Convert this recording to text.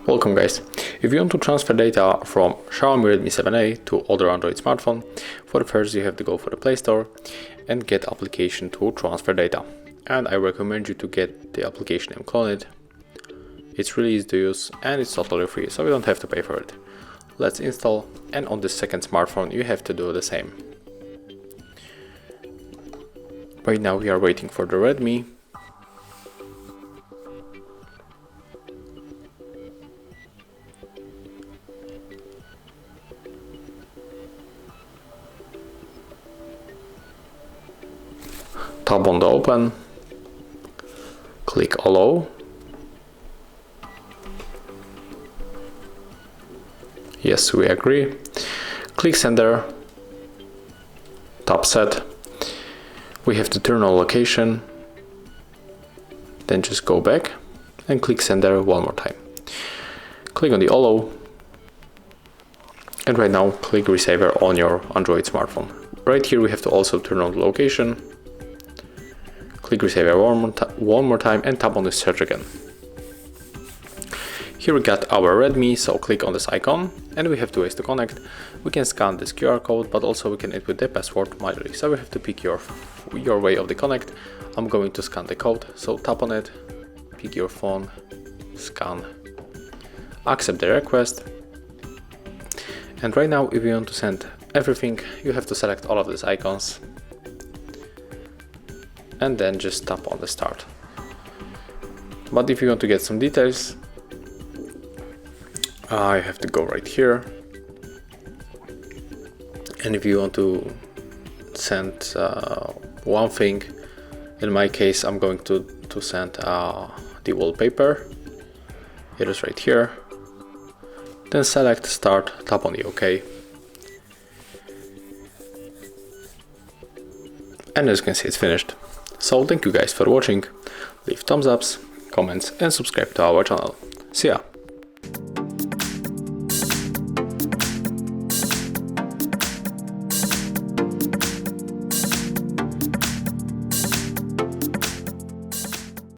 Welcome guys. If you want to transfer data from Xiaomi Redmi 7A to other Android smartphone, for the first you have to go for the Play Store and get application to transfer data. And I recommend you to get the application named CLONEit. It's really easy to use and it's totally free, so you don't have to pay for it. Let's install, and on the second smartphone you have to do the same. Right now we are waiting for the Redmi. Tap on the open, click allow, yes we agree, click sender, tap set, we have to turn on location, then just go back and click sender one more time, click on the allow, and right now click receiver on your Android smartphone. Right here we have to also turn on the location, click receiver one more time and tap on the search again. Here we got our Redmi, so click on this icon and we have two ways to connect. We can scan this QR code, but also we can input the password manually, so we have to pick your way of the connect. I'm going to scan the code, so tap on it, pick your phone, scan, accept the request. And right now if you want to send everything, you have to select all of these icons and then just tap on the start. But if you want to get some details, I have to go right here, and if you want to send one thing, in my case I'm going to send the wallpaper. It is right here, then select start, tap on the OK, and as you can see it's finished. So thank you guys for watching, leave thumbs ups, comments and subscribe to our channel. See ya!